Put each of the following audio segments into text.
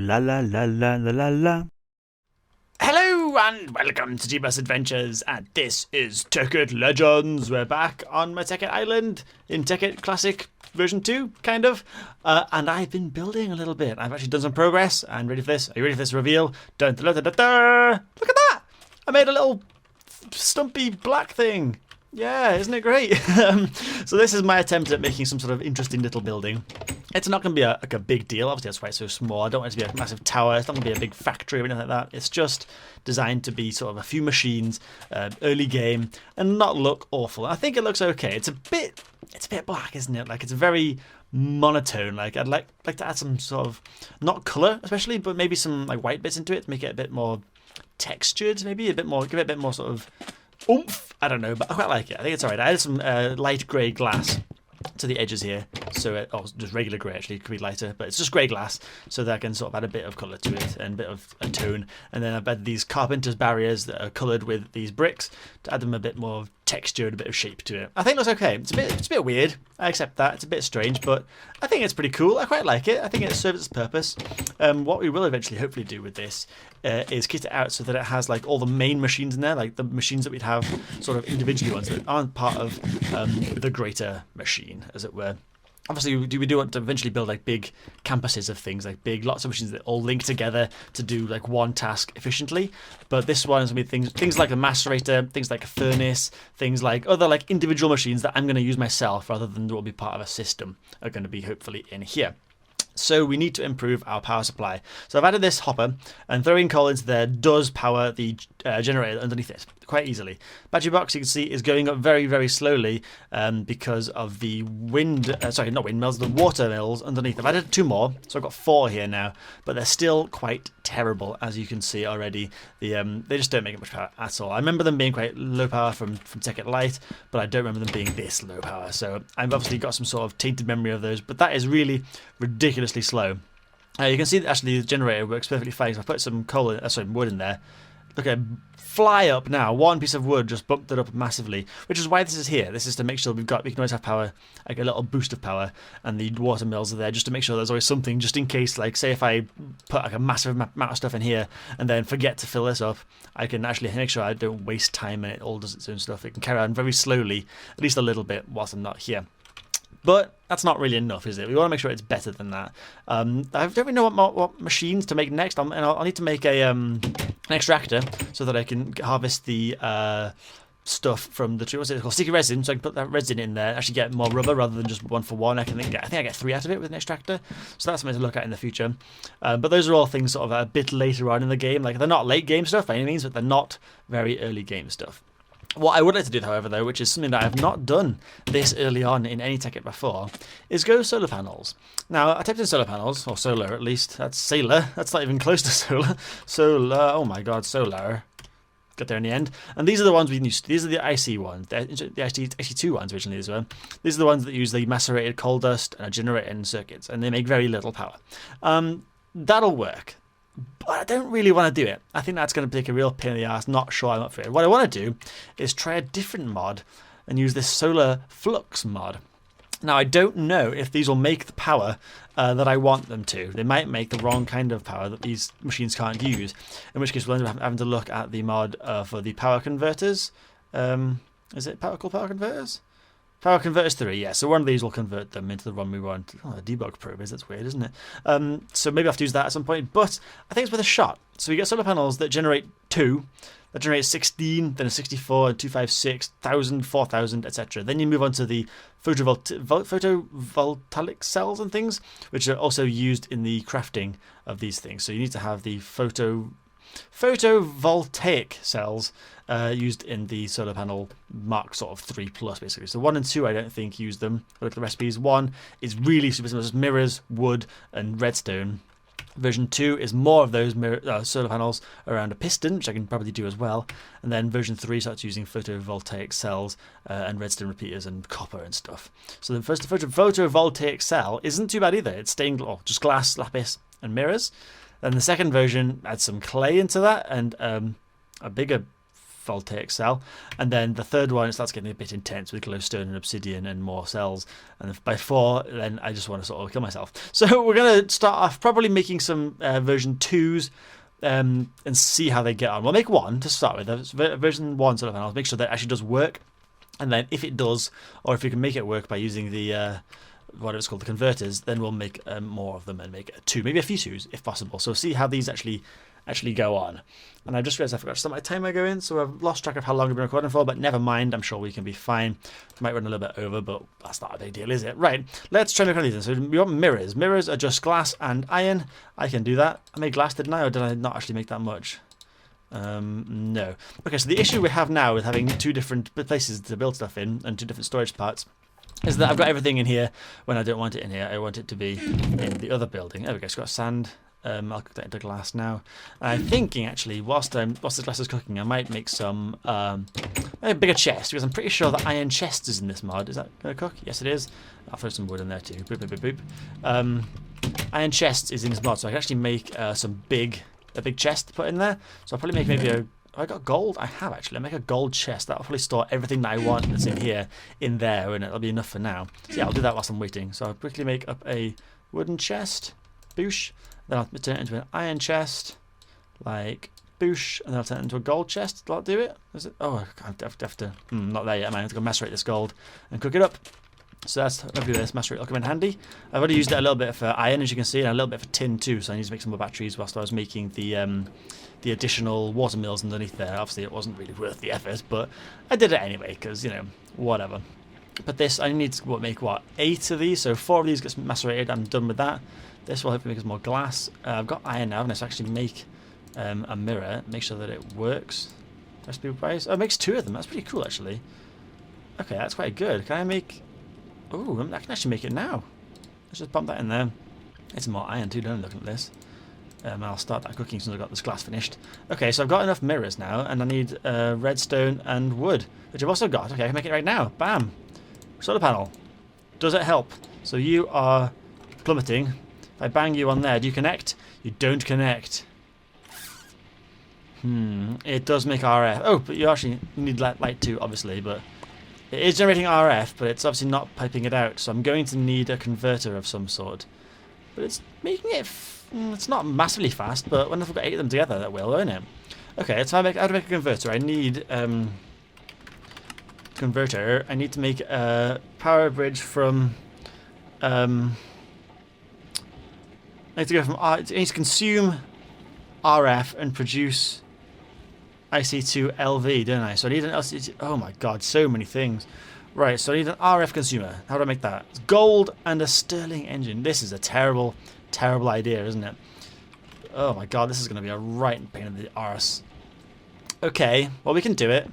La la la la la la la. Hello and welcome to Jebus Adventures, and this is Tekkit Legends. We're back on my Tekkit Island in Tekkit Classic version 2, kind of. And I've been building a little bit. I've actually done some progress. And ready for this? Are you ready for this reveal? Dun, dun, dun, dun, dun. Look at that! I made a little stumpy black thing. Yeah, isn't it great? So this is my attempt at making some sort of interesting little building. It's not going to be a big deal. Obviously, that's why it's so small. I don't want it to be a massive tower. It's not going to be a big factory or anything like that. It's just designed to be sort of a few machines, early game, and not look awful. I think it looks okay. It's a bit black, isn't it? Like, it's very monotone. Like, I'd like to add some sort of, not colour especially, but maybe some like white bits into it to make it a bit more textured. Maybe a bit more, give it a bit more sort of oomph. I don't know, but I quite like it. I think it's alright. I added some light grey glass to the edges here, so just regular grey actually, it could be lighter, but it's just grey glass, so that I can sort of add a bit of colour to it and a bit of a tone. And then I've added these carpenter's barriers that are coloured with these bricks to add them a bit more texture and a bit of shape to it. I think it looks okay. It's a bit weird. I accept that. It's a bit strange, but I think it's pretty cool. I quite like it. I think it serves its purpose. What we will eventually hopefully do with this is kit it out so that it has like all the main machines in there, like the machines that we'd have sort of individually ones that aren't part of the greater machine, as it were. Obviously, we do want to eventually build like big campuses of things, like lots of machines that all link together to do like one task efficiently. But this one is going to be things like a macerator, things like a furnace, things like other like individual machines that I'm going to use myself rather than will be part of a system are going to be hopefully in here. So we need to improve our power supply. So I've added this hopper, and throwing coal into there does power the generator underneath it quite easily. Battery box, you can see, is going up very, very slowly because of the the water mills underneath. I've added 2 more, so I've got 4 here now, but they're still quite terrible, as you can see already. They just don't make much power at all. I remember them being quite low power from Tekkit Lite, but I don't remember them being this low power. So I've obviously got some sort of tainted memory of those, but that is really ridiculously slow. You can see that actually the generator works perfectly fine. So I put some wood in there. Look at it fly up now. One piece of wood just bumped it up massively, which is why this is here. This is to make sure we can always have power, like a little boost of power, and the water mills are there just to make sure there's always something, just in case, like say if I put like a massive amount of stuff in here and then forget to fill this up, I can actually make sure I don't waste time and it all does its own stuff. It can carry on very slowly, at least a little bit, whilst I'm not here. But that's not really enough, is it? We want to make sure it's better than that. I don't really know what machines to make next. I'll need to make an extractor so that I can harvest the stuff from the tree. What's it called? Sticky resin. So I can put that resin in there, actually get more rubber rather than just 1 for 1. I think I get 3 out of it with an extractor. So that's something to look at in the future. But those are all things sort of a bit later on in the game. Like, they're not late game stuff by any means, but they're not very early game stuff. What I would like to do, however, though, which is something that I have not done this early on in any Tekkit before, is go solar panels. Now, I typed in solar panels, or solar at least. That's sailor. That's not even close to solar. Solar. Oh my god, solar. Got there in the end. And these are the ones we used. These are the IC ones. The IC2 ones originally as well. These are the ones that use the macerated coal dust and a generator in circuits, and they make very little power. That'll work. But I don't really want to do it. I think that's going to take a real pain in the ass. Not sure I'm up for it. What I want to do is try a different mod and use this solar flux mod. Now, I don't know if these will make the power that I want them to. They might make the wrong kind of power that these machines can't use, in which case we'll end up having to look at the mod for the power converters. Is it called power converters? Power Converters 3, yeah, so one of these will convert them into the one we want. Oh, a debug probe is, that's weird, isn't it? So maybe I'll have to use that at some point, but I think it's worth a shot. So we get solar panels that generate 2, that generate 16, then a 64, 256, 1000, 4000, etc. Then you move on to the photovoltaic cells and things, which are also used in the crafting of these things. So you need to have the photovoltaic cells used in the solar panel Mark sort of 3 plus basically. So 1 and 2 I don't think use them. Look at the recipes. 1 is really super simple, just mirrors, wood and redstone. Version 2 is more of those solar panels around a piston, which I can probably do as well. And then version 3 starts using photovoltaic cells and redstone repeaters and copper and stuff. So the first photovoltaic cell isn't too bad either. It's just glass, lapis and mirrors. And the second version adds some clay into that and a bigger voltaic cell. And then the third one, it starts getting a bit intense with glowstone and obsidian and more cells. And by 4, then I just want to sort of kill myself. So we're going to start off probably making some version 2s and see how they get on. We'll make 1 to start with, version 1 sort of, and I'll make sure that it actually does work. And then if it does, or if we can make it work by using the whatever it's called, the converters, then we'll make more of them and make 2, maybe a few 2s if possible. So see how these actually go on. And I just realised I forgot to start my timer going, so I've lost track of how long I've been recording for, but never mind, I'm sure we can be fine. Might run a little bit over, but that's not a big deal, is it? Right, let's try and make one of these. So we want mirrors. Mirrors are just glass and iron. I can do that. I made glass, didn't I, or did I not actually make that much? No. Okay, so the issue we have now with having 2 different places to build stuff in and 2 different storage parts is that I've got everything in here when I don't want it in here. I want it to be in the other building. There we go, it's got sand. I'll cook that into glass now. I'm thinking actually, whilst the glass is cooking, I might make some a bigger chest, because I'm pretty sure that iron chest is in this mod. Is that going to cook? Yes, it is. I'll throw some wood in there too. Boop, boop, boop, boop. Iron chest is in this mod, so I can actually make a big chest to put in there. So I'll probably make maybe a... Oh, I got gold? I have actually. I'll make a gold chest. That'll probably store everything that I want that's in here in there, and it'll be enough for now. So yeah, I'll do that whilst I'm waiting. So I'll quickly make up a wooden chest. Boosh. Then I'll turn it into an iron chest. Like, boosh. And then I'll turn it into a gold chest. Will that do it? Is it? Oh, I have to... not there yet. I might have to go macerate this gold and cook it up. So that's hopefully this macerate will come in handy. I've already used it a little bit for iron, as you can see, and a little bit for tin too. So I need to make some more batteries whilst I was making the additional water mills underneath there. Obviously, it wasn't really worth the effort, but I did it anyway because, you know, whatever. But this, I need to make, 8 of these? So 4 of these gets macerated. I'm done with that. This will hopefully make us more glass. I've got iron now, and let's actually make a mirror. Make sure that it works. Recipe price. Oh, it makes 2 of them. That's pretty cool, actually. Okay, that's quite good. Can I make... Oh, I can actually make it now. Let's just bump that in there. It's some more iron too, don't I, looking at this. I'll start that cooking as soon as I've got this glass finished. Okay, so I've got enough mirrors now, and I need redstone and wood, which I've also got. Okay, I can make it right now. Bam! Solar panel. Does it help? So you are plummeting. If I bang you on there, do you connect? You don't connect. It does make RF. Oh, but you actually need light too, obviously, but... It is generating RF, but it's obviously not piping it out, so I'm going to need a converter of some sort. But it's making it... it's not massively fast, but when I've got 8 of them together, that will, won't it? Okay, so how to make a converter? I need... converter. I need to make a power bridge from... I need to go from... I need to consume RF and produce... IC2LV, don't I? So I need an LCD. Oh my god, so many things. Right, so I need an RF consumer. How do I make that? It's gold and a Stirling engine. This is a terrible, terrible idea, isn't it? Oh my god, this is going to be a right pain in the arse. Okay, well, we can do it.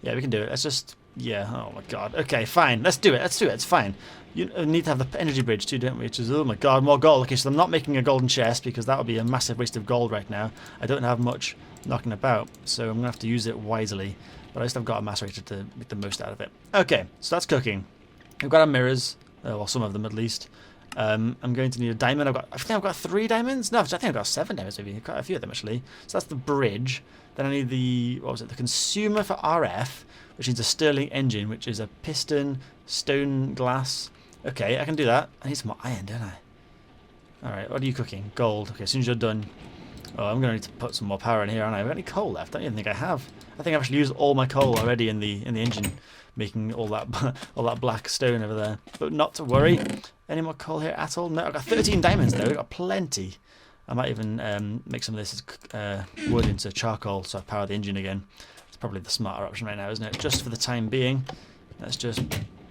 Yeah, we can do it. Let's just... Yeah, oh my god. Okay, fine. Let's do it. Let's do it. It's fine. You need to have the energy bridge too, don't we? Which is, oh my god, more gold. Okay, so I'm not making a golden chest because that would be a massive waste of gold right now. I don't have much knocking about, so I'm going to have to use it wisely. But at least I've got a macerator to make the most out of it. Okay, so that's cooking. We've got our mirrors, well, some of them at least. I'm going to need a diamond. I think I've got 3 diamonds. No, I think I've got 7 diamonds, maybe. Quite a few of them, actually. So that's the bridge. Then I need the, what was it, the consumer for RF, which needs a Stirling engine, which is a piston, stone, glass. Okay, I can do that. I need some more iron, don't I? Alright, what are you cooking? Gold. Okay, as soon as you're done. Oh, I'm going to need to put some more power in here, aren't I? Have I got any coal left? I don't even think I have. I think I've actually used all my coal already in the engine, making all that black stone over there. But not to worry. Any more coal here at all? No, I've got 13 diamonds though. We've got plenty. I might even make some of this wood into charcoal so I power the engine again. It's probably the smarter option right now, isn't it? Just for the time being. Let's just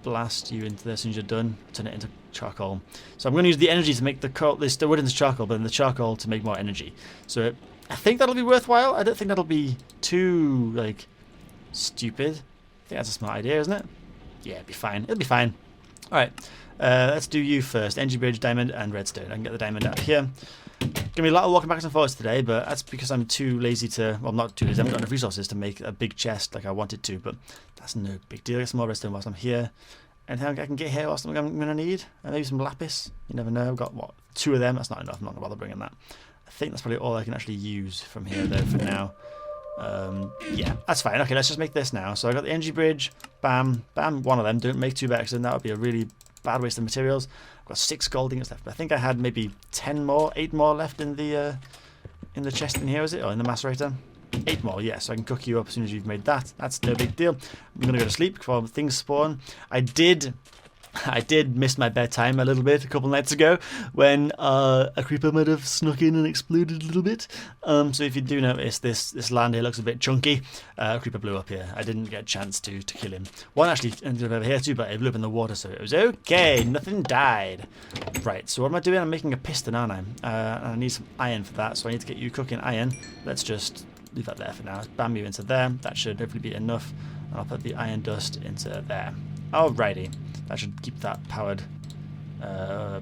blast you into this as soon as you're done. Turn it into charcoal. So I'm going to use the energy to make the wood into charcoal, but then the charcoal to make more energy. So I think that'll be worthwhile. I don't think that'll be too, like, stupid. I think that's a smart idea, isn't it? Yeah, it'll be fine. It'll be fine. Alright, let's do you first. Energy bridge, diamond, and redstone. I can get the diamond out here. Gonna be a lot of walking backwards and forwards today, but that's because I'm too lazy to... Well, not too lazy. I haven't got enough resources to make a big chest like I wanted to, but that's no big deal. Get some more redstone whilst I'm here. Anything I can get here whilst I'm going to need? Maybe some lapis. You never know. I've got, what, 2 of them. That's not enough. I'm not going to bother bringing that. I think that's probably all I can actually use from here, though, for now. Yeah, that's fine. Okay, let's just make this now. So I got the energy bridge. Bam, bam. One of them. Don't make two by accident. That would be a really bad waste of materials. I've got 6 gold ingots left. I think I had maybe 10 more, 8 more left in the chest in here. Is it? Or in the macerator? 8 more. Yeah, so I can cook you up as soon as you've made that. That's no big deal. I'm gonna go to sleep before things spawn. I did miss my bedtime a little bit a couple nights ago when a creeper might have snuck in and exploded a little bit. So if you do notice, this land here looks a bit chunky. A creeper blew up here. I didn't get a chance to kill him. One actually ended up over here too, but it blew up in the water, so it was okay. Nothing died. Right, so what am I doing? I'm making a piston, aren't I? I need some iron for that, so I need to get you cooking iron. Let's just leave that there for now. Bam you into there. That should hopefully be enough. And I'll put the iron dust into there. Alrighty. That should keep that powered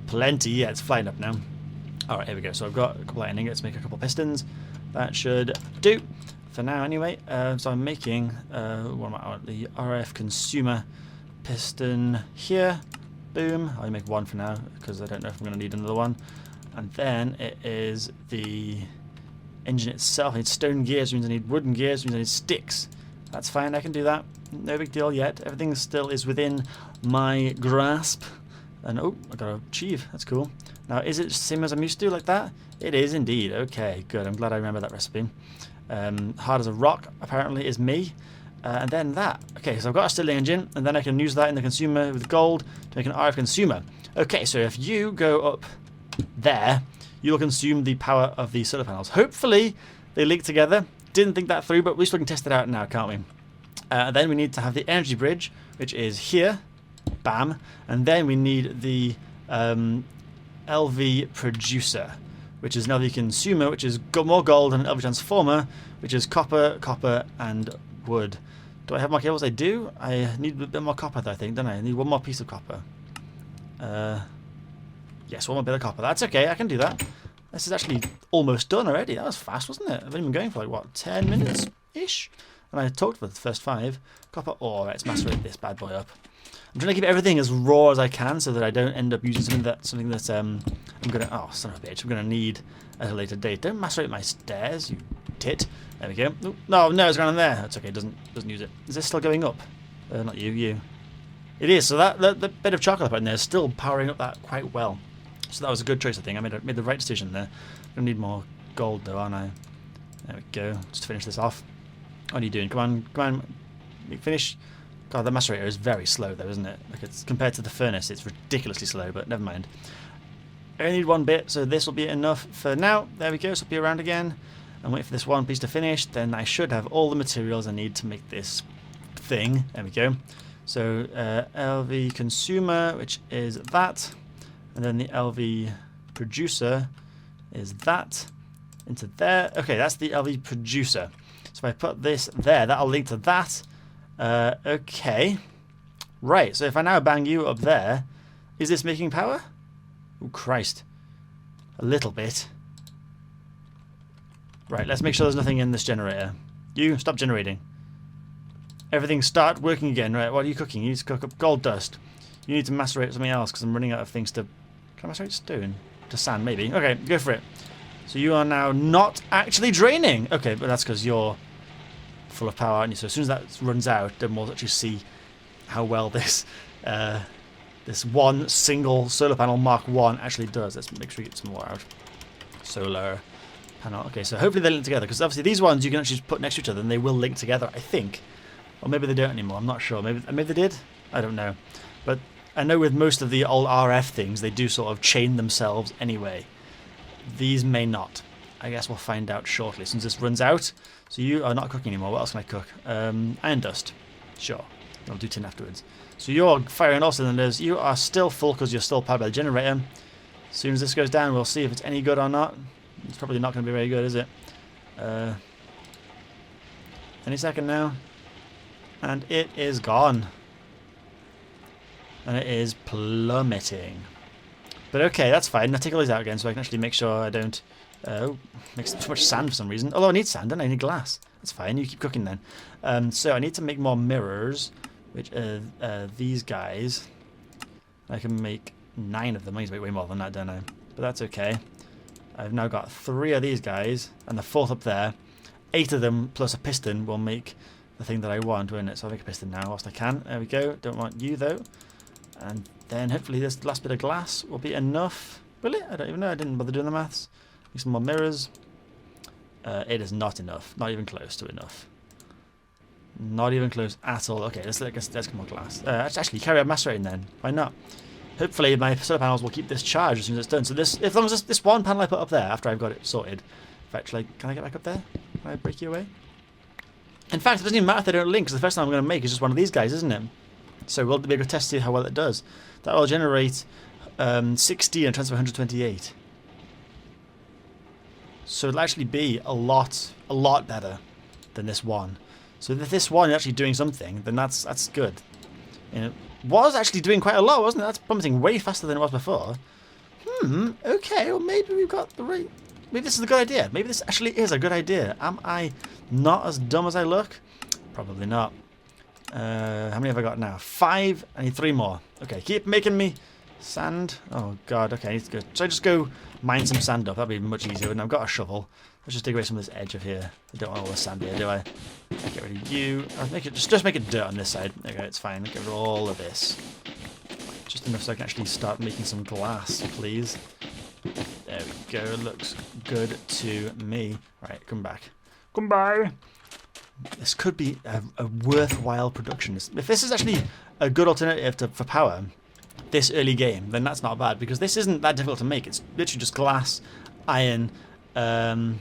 plenty. Yeah, it's flying up now. Alright, here we go. So I've got a couple of iron ingots to make a couple of pistons. That should do for now anyway. So I'm making what am I, the RF consumer piston here. Boom. I'll make one for now because I don't know if I'm going to need another one. And then it is the engine itself. I need stone gears, which means I need wooden gears, which means I need sticks. That's fine, I can do that. No big deal yet. Everything still is within my grasp. And oh, I got to achieve. That's cool. Now, is it the same as I'm used to, like that? It is indeed. Okay, good. I'm glad I remember that recipe. Hard as a rock, apparently, is me. And then that. Okay, so I've got a Stirling engine, and then I can use that in the consumer with gold to make an RF consumer. Okay, so if you go up there, you'll consume the power of the solar panels. Hopefully, they link together. Didn't think that through, but at least we can test it out now, can't we? Then we need to have the energy bridge, which is here. Bam. And then we need the LV producer, which is an LV consumer, which is more gold, and an LV transformer, which is copper, copper, and wood. Do I have more cables? I do. I need a bit more copper, though, I think, don't I? I need one more piece of copper. Yes, one more bit of copper. That's okay. I can do that. This is actually almost done already. That was fast, wasn't it? I've only been going for like, what, 10 minutes-ish? And I talked for the first 5. Copper ore. Let's macerate this bad boy up. I'm trying to keep everything as raw as I can so that I don't end up using something that I'm gonna. Oh, son of a bitch! I'm gonna need at a later date. Don't macerate my stairs, you tit. There we go. Ooh, no, it's gone in there. That's okay. It doesn't use it. Is this still going up? Not you. It is. So that bit of chocolate in there is still powering up that quite well. So that was a good choice, I think. I made the right decision there. I'm gonna need more gold though, aren't I? There we go. Just to finish this off. What are you doing? Come on. Finish. God, the macerator is very slow though, isn't it? Like, it's compared to the furnace, it's ridiculously slow, but never mind. I only need one bit, so this will be enough for now. There we go, so I'll be around again. And wait for this one piece to finish, then I should have all the materials I need to make this thing. There we go. So, LV consumer, which is that. And then the LV producer is that. Into there. Okay, that's the LV producer. So if I put this there, that'll link to that. Okay. Right, so if I now bang you up there, is this making power? Oh, Christ. A little bit. Right, let's make sure there's nothing in this generator. You, stop generating. Everything start working again. Right, what are you cooking? You need to cook up gold dust. You need to macerate something else because I'm running out of things to... Can I macerate stone? To sand, maybe. Okay, go for it. So you are now not actually draining. Okay, but that's because you're full of power, aren't you? So as soon as that runs out, then we'll actually see how well this this one single solar panel Mark 1 actually does. Let's make sure we get some more out. Solar panel. Okay, so hopefully they link together, because obviously these ones you can actually just put next to each other and they will link together, I think. Or maybe they don't anymore, I'm not sure. Maybe they did? I don't know. But I know with most of the old RF things, they do sort of chain themselves anyway. These may not. I guess we'll find out shortly, since this runs out. So you are not cooking anymore. What else can I cook? Iron dust. Sure. I'll do tin afterwards. So you're firing all cylinders. You are still full because you're still powered by the generator. As soon as this goes down, we'll see if it's any good or not. It's probably not going to be very good, is it? Any second now. And it is gone. And it is plummeting. But okay, that's fine. Now take all these out again so I can actually make sure I don't... makes too much sand for some reason. Although I need sand, don't I? I need glass. That's fine. You keep cooking then. So I need to make more mirrors, which are these guys. I can make 9 of them. I need to make way more than that, don't I? But that's okay. I've now got 3 of these guys, and the 4th up there. 8 of them plus a piston will make the thing that I want, won't it? So I'll make a piston now whilst I can. There we go. Don't want you though. And then hopefully this last bit of glass will be enough. Will it? I don't even know. I didn't bother doing the maths. Need some more mirrors. It is not enough. Not even close to enough. Not even close at all. Okay, let's get more glass. Actually, carry on macerating then. Why not? Hopefully my solar panels will keep this charged as soon as it's done. So this, if long as this one panel I put up there after I've got it sorted. Actually, can I get back up there? Can I break you away? In fact, it doesn't even matter if they don't link, because the first one I'm going to make is just one of these guys, isn't it? So we'll be able to test to see how well it does. That will generate 60 and transfer 128. So it'll actually be a lot better than this one. So if this one is actually doing something, then that's good. And it was actually doing quite a lot, wasn't it? That's plummeting way faster than it was before. Okay, well maybe we've got the right... Maybe this is a good idea. Maybe this actually is a good idea. Am I not as dumb as I look? Probably not. How many have I got now? 5. I need 3 more. Okay, keep making me sand. Oh god, okay, I need to go. Should I just go mine some sand up? That'd be much easier. And I've got a shovel. Let's just dig away some of this edge of here. I don't want all the sand here, do I? Get rid of you. I'll make it just make it dirt on this side. Okay, it's fine. Get rid of all of this. Just enough so I can actually start making some glass, please. There we go. Looks good to me. Right, come back. Come by. This could be a worthwhile production. If this is actually a good alternative for power this early game, then that's not bad, because this isn't that difficult to make. It's literally just glass, iron. That's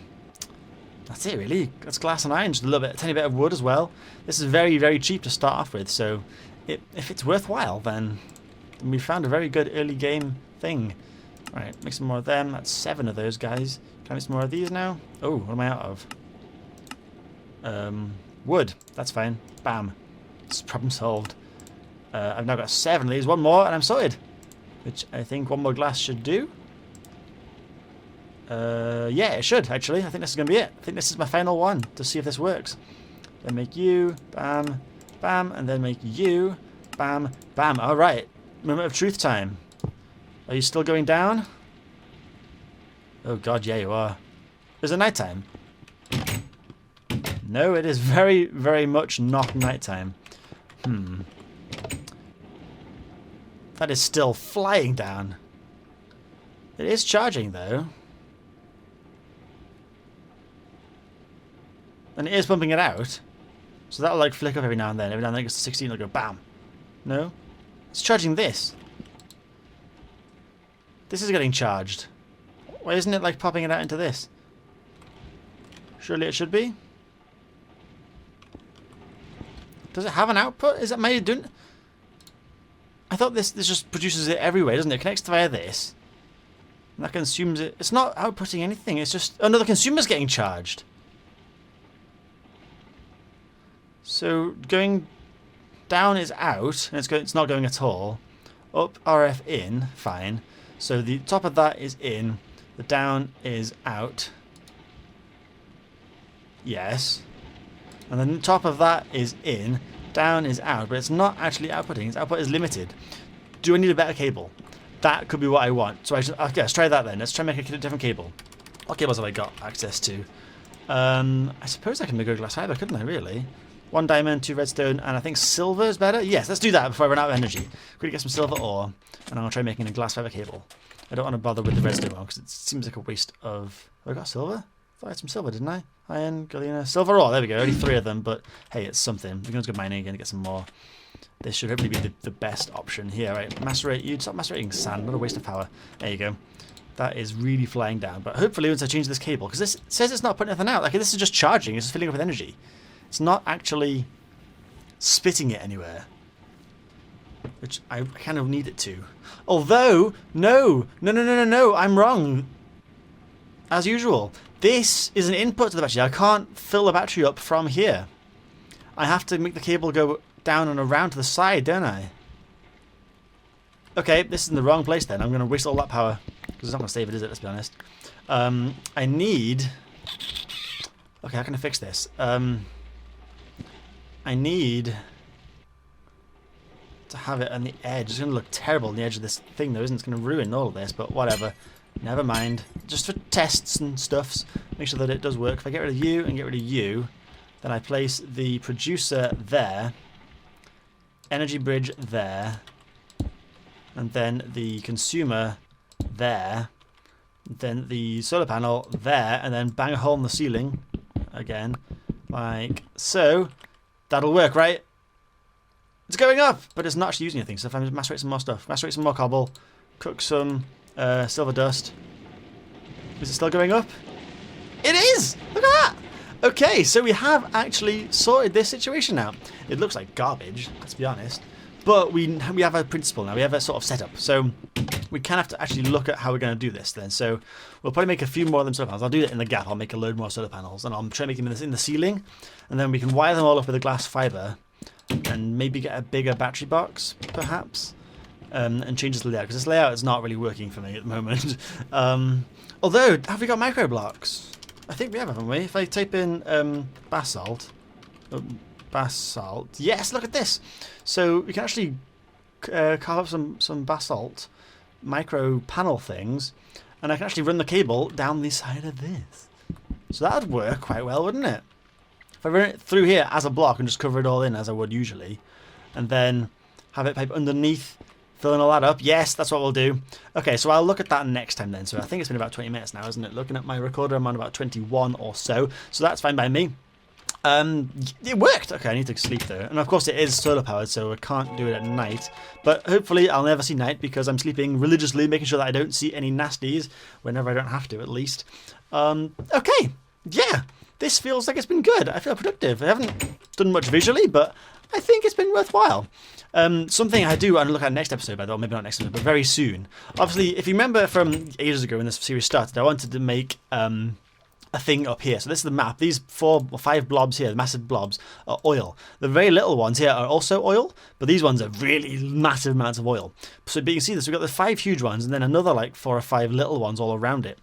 it really. That's glass and iron. Just a tiny bit of wood as well. This is very, very cheap to start off with. So if it's worthwhile, then we found a very good early game thing. Right, make some more of them. That's 7 of those guys. Can I make some more of these now? Oh, what am I out of? Wood. That's fine. Bam. It's problem solved. I've now got 7 of these. 1 more and I'm sorted. Which I think 1 more glass should do. Yeah, it should actually. I think this is going to be it. I think this is my final one to see if this works. Then make you. Bam. Bam. And then make you. Bam. Bam. Alright. Moment of truth time. Are you still going down? Oh god, yeah you are. Is it nighttime? No, it is very, very much not nighttime. That is still flying down. It is charging though. And it is pumping it out. So that'll like flick up every now and then. Every now and then it gets to 16, it'll go bam. No? It's charging this. This is getting charged. Why isn't it like popping it out into this? Surely it should be. Does it have an output? Is that made doing? I thought this just produces it everywhere, doesn't it? It connects via this. And that consumes it. It's not outputting anything. It's just... Oh no, the consumer's getting charged. So going down is out, and it's not going at all. Up, RF in, fine. So the top of that is in, the down is out. Yes. And then the top of that is in, down is out, but it's not actually outputting. Its output is limited. Do I need a better cable? That could be what I want. So okay, let's try that then. Let's try and make a different cable. What cables have I got access to? I suppose I can make a glass fiber, couldn't I, really? 1 diamond, 2 redstone, and I think silver is better? Yes, let's do that before I run out of energy. Quickly get some silver ore, and I'm going to try making a glass fiber cable. I don't want to bother with the redstone one, because it seems like a waste of... Have I got silver? I thought I had some silver, didn't I? Iron, galena, silver ore, there we go. Only 3 of them, but hey, it's something. We're going to go mining again to get some more. This should hopefully be the best option here. Right, macerate you. Stop macerating sand, not a waste of power. There you go. That is really flying down. But hopefully once I change this cable, because this says it's not putting anything out. Like, this is just charging, it's just filling up with energy. It's not actually spitting it anywhere, which I kind of need it to. Although, no, I'm wrong. As usual, this is an input to the battery. I can't fill the battery up from here. I have to make the cable go down and around to the side, don't I? Okay, this is in the wrong place then. I'm going to waste all that power, because it's not going to save it, is it? Let's be honest. I need... Okay, how can I fix this? I need to have it on the edge. It's going to look terrible on the edge of this thing, though, isn't it? It's going to ruin all of this, but whatever. Never mind. Just for tests and stuffs. make sure that it does work. If I get rid of you and get rid of you, then I place the producer there, energy bridge there, and then the consumer there, then the solar panel there, and then bang a hole in the ceiling again, like so. That'll work, right? It's going up, but it's not actually using anything. So if I macerate some more stuff, macerate some more cobble, cook some silver dust. Is it still going up? It is! Look at that! Okay, so we have actually sorted this situation out. It looks like garbage, let's be honest. But we have a principle now. We have a sort of setup. So we kind of have to actually look at how we're going to do this then. So we'll probably make a few more of them solar panels. I'll do it in the gap. I'll make a load more solar panels. And I'll try to make them in the ceiling. And then we can wire them all up with a glass fibre. And maybe get a bigger battery box, perhaps. And change this layout. Because this layout is not really working for me at the moment. Although, have we got micro blocks? I think we have, haven't we? If I type in basalt. Basalt. Yes, look at this. So we can actually carve up some basalt micro panel things, and I can actually run the cable down the side of this. So that would work quite well, wouldn't it? If I run it through here as a block and just cover it all in as I would usually, and then have it pipe underneath, filling all that up. Yes, that's what we'll do. Okay, so I'll look at that next time then. So I think it's been about 20 minutes now, isn't it? Looking at my recorder, I'm on about 21 or so. So that's fine by me. It worked. Okay, I need to sleep though. And of course it is solar powered, so I can't do it at night. But hopefully I'll never see night because I'm sleeping religiously, making sure that I don't see any nasties whenever I don't have to, at least. Okay, yeah. This feels like it's been good. I feel productive. I haven't done much visually, but I think it's been worthwhile. Something I do want to look at next episode, by the way, maybe not next episode, but very soon. Obviously, if you remember from ages ago when this series started, I wanted to make a thing up here. So this is the map. These 4 or 5 blobs here, the massive blobs, are oil. The very little ones here are also oil, but these ones are really massive amounts of oil. So but you can see this. We've got the 5 huge ones and then another like 4 or 5 little ones all around it.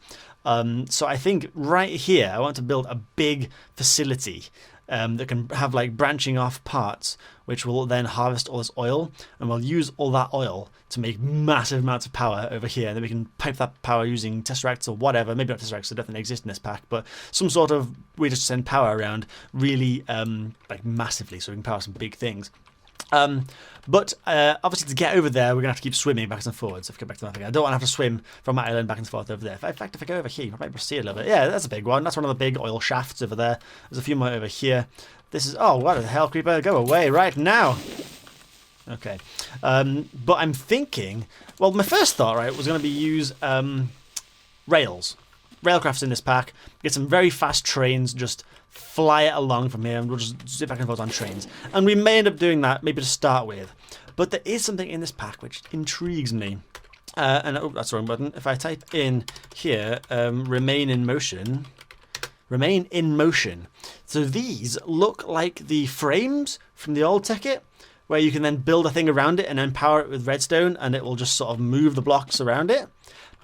So I think right here I want to build a big facility that can have like branching off parts, which will then harvest all this oil, and we'll use all that oil to make massive amounts of power over here. And then we can pipe that power using tesseracts or whatever. Maybe not tesseracts, they definitely exist in this pack, but some sort of way to send power around really like massively, so we can power some big things. But obviously to get over there, we're going to have to keep swimming backwards and forwards. If I go back to that again, I don't want to have to swim from my island back and forth over there. In fact, if I go over here, you might be able to see it a little bit. Yeah, that's a big one. That's one of the big oil shafts over there. There's a few more over here. This is... Oh, what the hell, creeper? Go away right now. Okay. But I'm thinking... Well, my first thought, right, was going to be use rails. Railcrafts in this pack. Get some very fast trains, just fly it along from here, and we'll just zip back and forth on trains. And we may end up doing that, maybe to start with. But there is something in this pack which intrigues me. And oh, that's the wrong button. If I type in here, remain in motion. Remain in motion. So these look like the frames from the old Tekkit, where you can then build a thing around it and then power it with redstone, and it will just sort of move the blocks around it.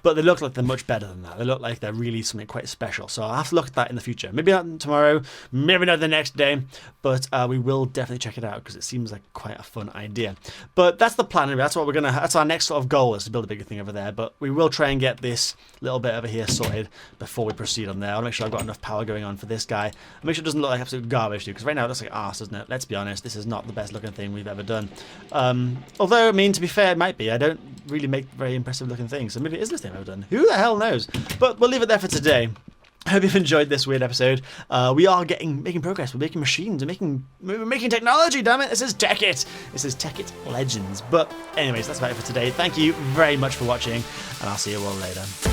But they look like they're much better than that. They look like they're really something quite special. So I'll have to look at that in the future. Maybe not tomorrow, maybe not the next day, but we will definitely check it out because it seems like quite a fun idea. But that's the plan. That's what that's our next sort of goal, is to build a bigger thing over there. But we will try and get this little bit over here sorted before we proceed on there. I'll make sure I've got enough power going on for this guy. I'll make sure it doesn't look like absolute garbage too, because right now it looks like arse, doesn't it? Let's be honest, this is not the best looking thing we've ever done. Although, I mean, to be fair, it might be. I don't really make very impressive looking things, so maybe it is the thing I've ever done. Who the hell knows? But we'll leave it there for today. I hope you've enjoyed this weird episode. We are making progress. We're making machines. We're making technology, damn it. This is Tekkit. This is Tekkit Legends. But anyways, that's about it for today. Thank you very much for watching, and I'll see you all later.